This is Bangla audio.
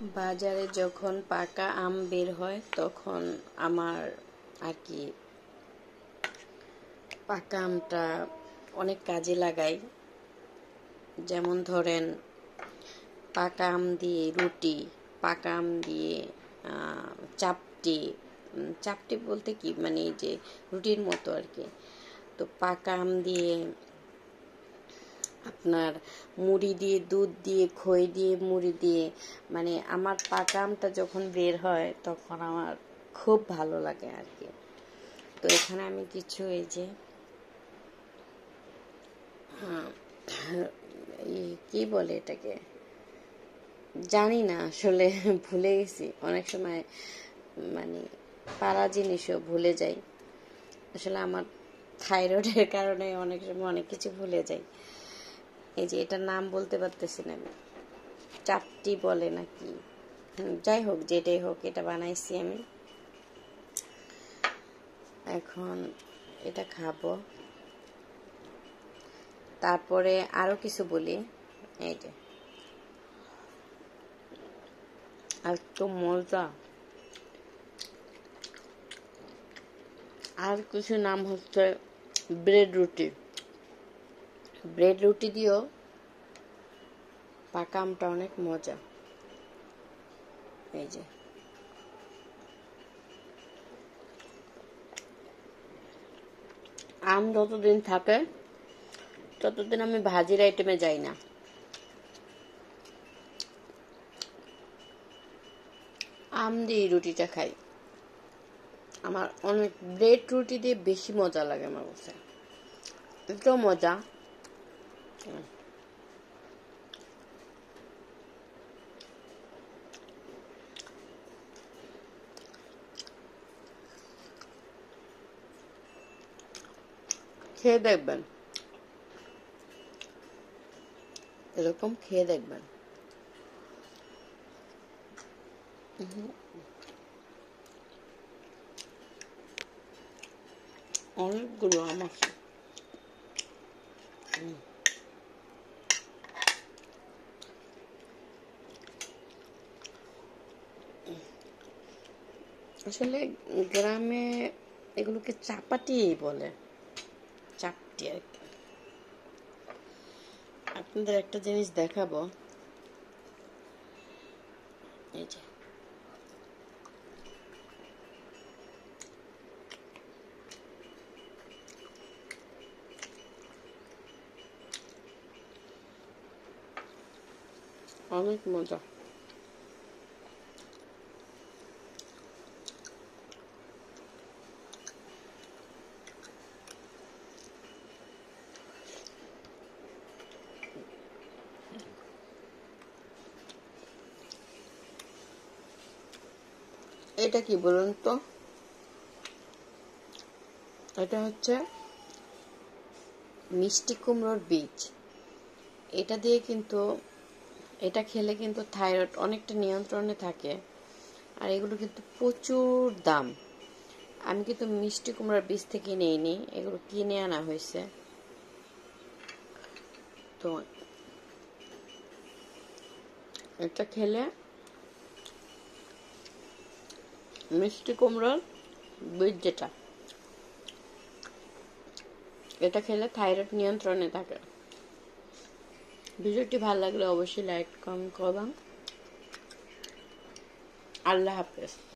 বাজারে যখন পাকা আম বের হয় তখন আমার আর কি পাকা আমটা অনেক কাজে লাগাই। যেমন ধরেন পাকা আম দিয়ে রুটি, পাকা আম দিয়ে চাপটি, চাপটি বলতে কি মানে এই যে রুটির মতো আর কি। তো পাকা আম দিয়ে আপনার মুড়ি দিয়ে, দুধ দিয়ে, খই দিয়ে, মুড়ি দিয়ে, মানে আমার পাকা আমটা যখন বের হয় তখন আমার খুব ভালো লাগে আর কি। তো এখানে আমি কিছু এই যে কি বলে এটাকে জানি না আসলে, ভুলে গেছি অনেক সময়, মানে পাড়া জিনিসও ভুলে যাই আসলে। আমার থাইরয়েডের কারণে অনেক সময় অনেক কিছু ভুলে যাই। এই যে এটার নাম বলতে পারতেছি না আমি, চাপটি বলে নাকি, যাই হোক যেটাই হোক এটা বানাইছি আমি। এখন এটা খাবো। তারপরে আরো কিছু বলি, এই যে এত মজা। আর কিছু নাম হচ্ছে ব্রেড রুটি। ব্রেড রুটি দিয়েও পাকা আমটা অনেক মজা। এই যে আম যতদিন থাকে ততদিন আমি ভাজির আইটেমে যাই না। আম দিয়ে রুটিটা খাই। আমার অনেক ব্রেড রুটি দিয়ে বেশি মজা লাগে আমার কাছে, এত মজা। খেয়ে দেখবেন, এরকম খেয়ে দেখবেন। অনেকগুলো আম আছে। আসলে গ্রামে এগুলোকে চাপাটি বলে, চাপটি আর কি। আপনাদের একটা জিনিস দেখাবো, এই যে অনেক মজা। এটা কি বলুন তো? এটা হচ্ছে মিষ্টি কুমড়োর বীজ। এটা দিয়ে কিন্তু, এটা খেলে কিন্তু থাইরয়েড অনেকটা নিয়ন্ত্রণে থাকে। আর এগুলো কিন্তু প্রচুর দাম। আমি কিন্তু মিষ্টি কুমড়ার বীজ থেকে নেইনি, এগুলো কিনে আনা হয়েছে। তো এটা খেলে, মিষ্টি কুমড়োর বীজ যেটা, এটা খেলে থাইরয়েড নিয়ন্ত্রণে থাকে। ভিডিওটি ভালো লাগলে অবশ্যই লাইক কমেন্ট করবেন। আল্লাহ হাফেজ।